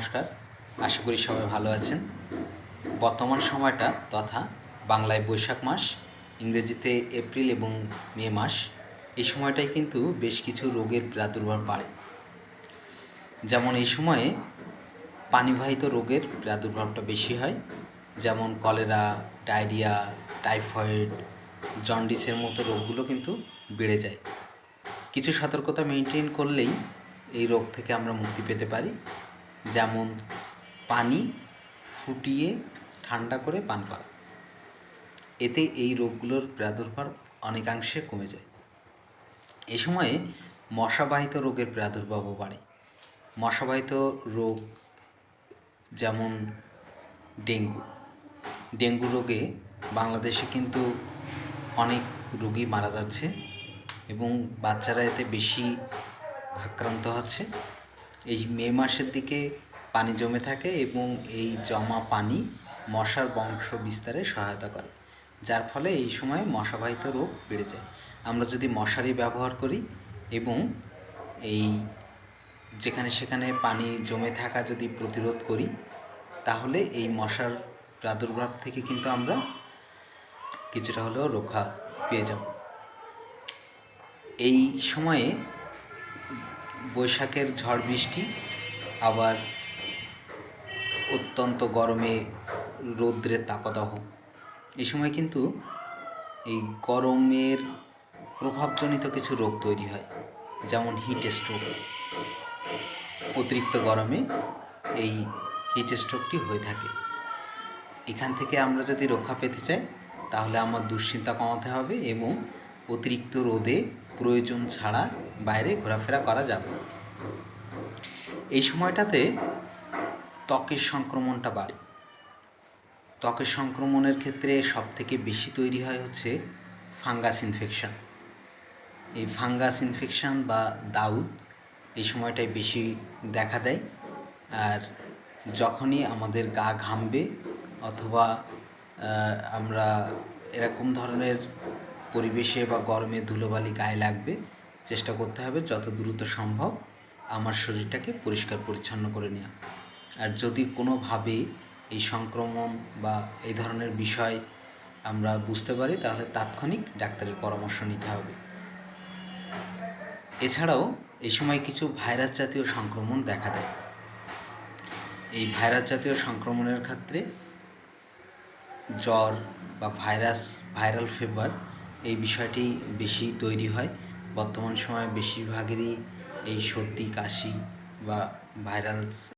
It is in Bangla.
নমস্কার, আশা করি সবাই ভালো আছেন। বর্তমান সময়টা তথা বাংলায় বৈশাখ মাস, ইংরেজিতে এপ্রিল এবং মে মাস, এই সময়টায় কিন্তু বেশ কিছু রোগের প্রাদুর্ভাব বাড়ে। যেমন এই সময়ে পানিবাহিত রোগের প্রাদুর্ভাবটা বেশি হয়, যেমন কলেরা, ডায়রিয়া, টাইফয়েড, জন্ডিসের মতো রোগগুলো কিন্তু বেড়ে যায়। কিছু সতর্কতা মেনটেন করলেই এই রোগ থেকে আমরা মুক্তি পেতে পারি, যেমন পানি ফুটিয়ে ঠান্ডা করে পান করা। এতে এই রোগগুলোর প্রাদুর্ভাব অনেকাংশে কমে যায়। এ সময়ে মশাবাহিত রোগের প্রাদুর্ভাবও বাড়ে। মশাবাহিত রোগ যেমন ডেঙ্গু রোগে বাংলাদেশে কিন্তু অনেক রোগী মারা যাচ্ছে এবং বাচ্চারা এতে বেশি আক্রান্ত হচ্ছে। এই মে মাসের দিকে পানি জমে থাকে এবং এই জমা পানি মশার বংশ বিস্তারে সহায়তা করে, যার ফলে এই সময় মশাবাহিত রোগ বেড়ে যায়। আমরা যদি মশারি ব্যবহার করি এবং এই যেখানে সেখানে পানি জমে থাকা যদি প্রতিরোধ করি, তাহলে এই মশার প্রাদুর্ভাব থেকে কিন্তু আমরা কিছুটা হলেও রক্ষা পেয়ে যাব। এই সময়ে বৈশাখের ঝড় বৃষ্টি, আবার অত্যন্ত গরমে রৌদ্রের তাপদাহ, এই সময় কিন্তু এই গরমের প্রভাবজনিত কিছু রোগ তৈরি হয়, যেমন হিট স্ট্রোক। অতিরিক্ত গরমে এই হিট স্ট্রোকটি হয়ে থাকে। এখান থেকে আমরা যদি রক্ষা পেতে চাই, তাহলে আমার দুশ্চিন্তা কমাতে হবে এবং অতিরিক্ত রোদে প্রয়োজন ছাড়া বাইরে ঘোরাফেরা করা যাবে। এই সময়টাতে ত্বকের সংক্রমণটা বাড়ে। ত্বকের সংক্রমণের ক্ষেত্রে সবথেকে বেশি তৈরি হয় হচ্ছে ফাঙ্গাস ইনফেকশান। এই ফাঙ্গাস ইনফেকশান বা দাউদ এই সময়টায় বেশি দেখা দেয়। আর যখনই আমাদের গা ঘামবে অথবা আমরা এরকম ধরনের পরিবেশে বা গরমে ধুলোবালি গায়ে লাগবে, চেষ্টা করতে হবে যত দ্রুত সম্ভব আমার শরীরটাকে পরিষ্কার পরিচ্ছন্ন করে নেওয়া। আর যদি কোনোভাবে এই সংক্রমণ বা এই ধরনের বিষয় আমরা বুঝতে পারি, তাহলে তাৎক্ষণিক ডাক্তারের পরামর্শ নিতে হবে। এছাড়াও এই সময় কিছু ভাইরাস জাতীয় সংক্রমণ দেখা দেয়। এই ভাইরাস জাতীয় সংক্রমণের ক্ষেত্রে জ্বর বা ভাইরাল ফিভার এই বিষয়টি বেশি তৈরি হয়। বর্তমান সময়ে বেশিরভাগেরই এই সর্দি কাশি বা ভাইরাল